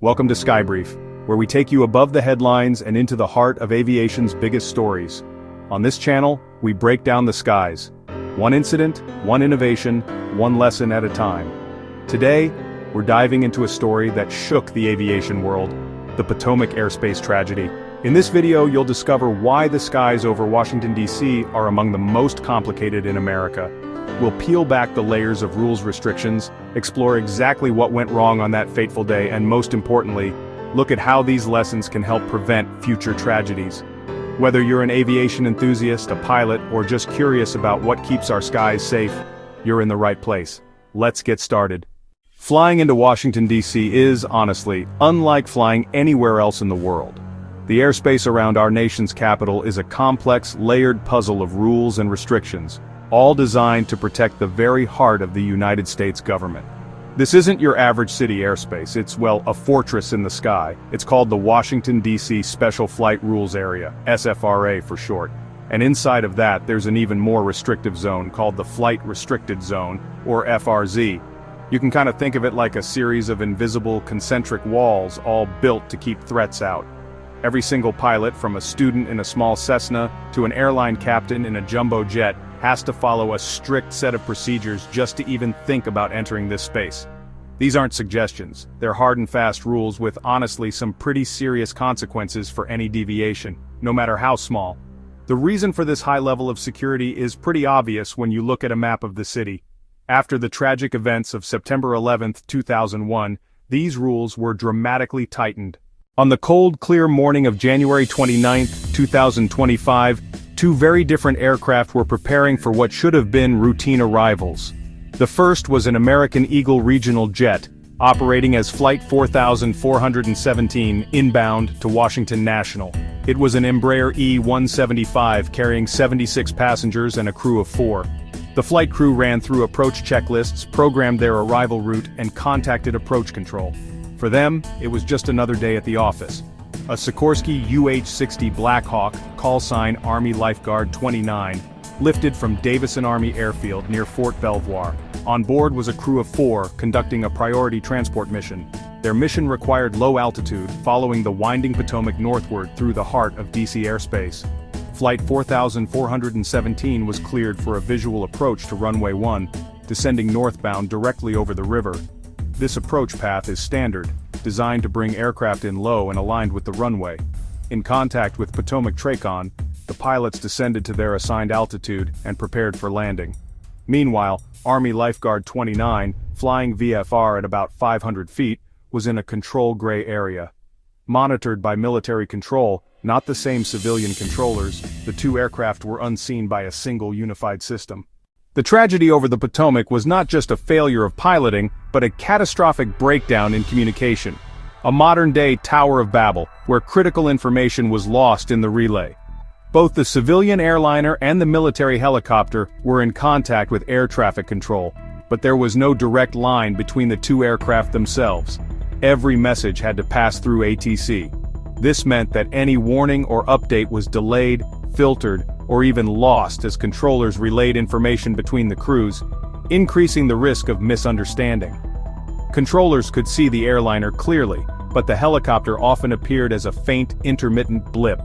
Welcome to Skybrief, where we take you above the headlines and into the heart of aviation's biggest stories. On this channel, we break down the skies. One incident, one innovation, one lesson at a time. Today, we're diving into a story that shook the aviation world, the Potomac airspace tragedy. In this video, you'll discover why the skies over Washington, D.C. are among the most complicated in America. We'll peel back the layers of rules restrictions, explore exactly what went wrong on that fateful day, and most importantly, look at how these lessons can help prevent future tragedies. Whether you're an aviation enthusiast, a pilot, or just curious about what keeps our skies safe, you're in the right place. Let's get started. Flying into Washington, D.C. is, honestly, unlike flying anywhere else in the world. The airspace around our nation's capital is a complex, layered puzzle of rules and restrictions, all designed to protect the very heart of the United States government. This isn't your average city airspace, it's, well, a fortress in the sky. It's called the Washington, D.C. Special Flight Rules Area, SFRA for short. And inside of that, there's an even more restrictive zone called the Flight Restricted Zone, or FRZ. You can kind of think of it like a series of invisible concentric walls, all built to keep threats out. Every single pilot, from a student in a small Cessna to an airline captain in a jumbo jet, has to follow a strict set of procedures just to even think about entering this space. These aren't suggestions, they're hard and fast rules with, honestly, some pretty serious consequences for any deviation, no matter how small. The reason for this high level of security is pretty obvious when you look at a map of the city. After the tragic events of September 11, 2001, these rules were dramatically tightened. On the cold, clear morning of January 29, 2025, two very different aircraft were preparing for what should have been routine arrivals. The first was an American Eagle regional jet, operating as Flight 4417 inbound to Washington National. It was an Embraer E-175 carrying 76 passengers and a crew of 4. The flight crew ran through approach checklists, programmed their arrival route, and contacted approach control. For them, it was just another day at the office. A Sikorsky UH-60 Blackhawk, call sign Army Lifeguard 29, lifted from Davison Army Airfield near Fort Belvoir. On board was a crew of 4 conducting a priority transport mission. Their mission required low altitude, following the winding Potomac northward through the heart of DC airspace. Flight 4417 was cleared for a visual approach to runway 1, descending northbound directly over the river. This approach path is standard, designed to bring aircraft in low and aligned with the runway. In contact with Potomac Tracon, the pilots descended to their assigned altitude and prepared for landing. Meanwhile, Army Lifeguard 29, flying VFR at about 500 feet, was in a control gray area. Monitored by military control, not the same civilian controllers, the two aircraft were unseen by a single unified system. The tragedy over the Potomac was not just a failure of piloting, but a catastrophic breakdown in communication. A modern-day Tower of Babel, where critical information was lost in the relay. Both the civilian airliner and the military helicopter were in contact with air traffic control, but there was no direct line between the two aircraft themselves. Every message had to pass through ATC. This meant that any warning or update was delayed, filtered, or even lost as controllers relayed information between the crews, increasing the risk of misunderstanding. Controllers could see the airliner clearly, but the helicopter often appeared as a faint, intermittent blip.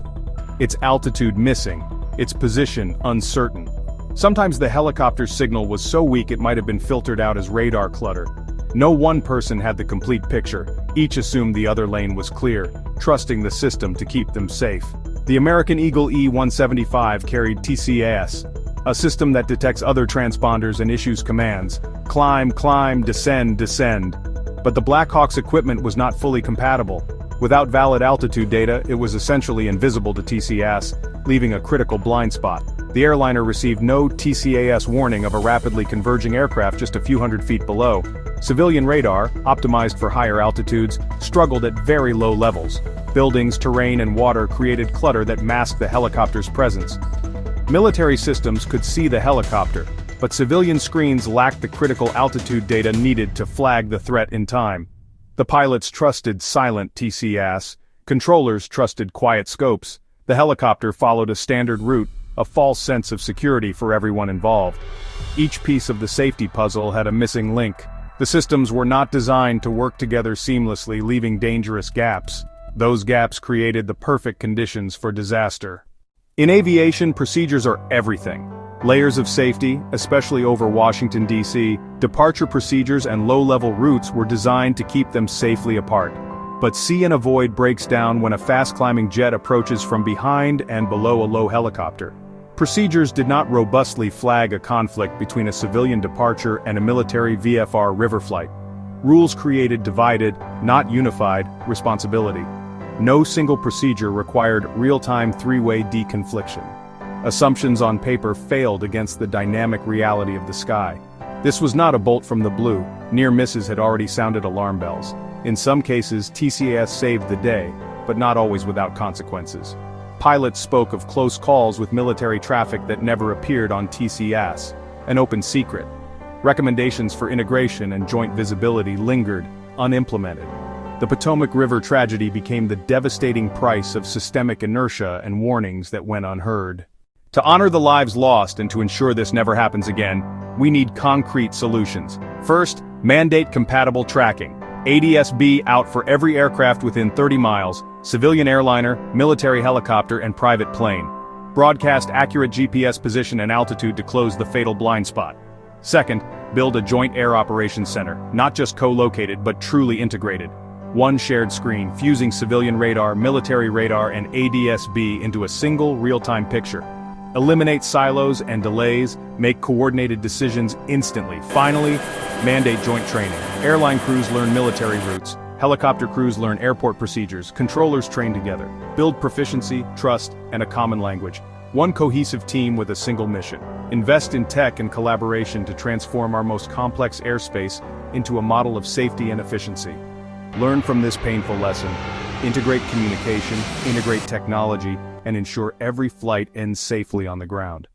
Its altitude missing, its position uncertain. Sometimes the helicopter's signal was so weak it might have been filtered out as radar clutter. No one person had the complete picture, each assumed the other lane was clear, trusting the system to keep them safe. The American Eagle E-175 carried TCAS, a system that detects other transponders and issues commands: climb, climb, descend, descend. But the Blackhawk's equipment was not fully compatible. Without valid altitude data, it was essentially invisible to TCAS, leaving a critical blind spot. The airliner received no TCAS warning of a rapidly converging aircraft just a few hundred feet below. Civilian radar, optimized for higher altitudes, struggled at very low levels. Buildings, terrain, and water created clutter that masked the helicopter's presence. Military systems could see the helicopter, but civilian screens lacked the critical altitude data needed to flag the threat in time. The pilots trusted silent TCAS, controllers trusted quiet scopes. The helicopter followed a standard route, a false sense of security for everyone involved. Each piece of the safety puzzle had a missing link. The systems were not designed to work together seamlessly, leaving dangerous gaps. Those gaps created the perfect conditions for disaster. In aviation, procedures are everything. Layers of safety, especially over Washington, D.C., departure procedures and low-level routes were designed to keep them safely apart. But see and avoid breaks down when a fast-climbing jet approaches from behind and below a low helicopter. Procedures did not robustly flag a conflict between a civilian departure and a military VFR river flight. Rules created divided, not unified, responsibility. No single procedure required real-time three-way deconfliction. Assumptions on paper failed against the dynamic reality of the sky. This was not a bolt from the blue. Near misses had already sounded alarm bells. In some cases, TCAS saved the day, but not always without consequences. Pilots spoke of close calls with military traffic that never appeared on TCAS, an open secret. Recommendations for integration and joint visibility lingered, unimplemented. The Potomac River tragedy became the devastating price of systemic inertia and warnings that went unheard. To honor the lives lost and to ensure this never happens again, we need concrete solutions. First, mandate compatible tracking. ADS-B out for every aircraft within 30 miles, civilian airliner, military helicopter and private plane. Broadcast accurate GPS position and altitude to close the fatal blind spot. Second, build a joint air operations center, not just co-located but truly integrated. One shared screen, fusing civilian radar, military radar and ADS-B into a single real-time picture. Eliminate silos and delays, make coordinated decisions instantly. Finally, mandate joint training. Airline crews learn military routes, helicopter crews learn airport procedures, controllers train together. Build proficiency, trust, and a common language. One cohesive team with a single mission. Invest in tech and collaboration to transform our most complex airspace into a model of safety and efficiency. Learn from this painful lesson. Integrate communication, integrate technology, and ensure every flight ends safely on the ground.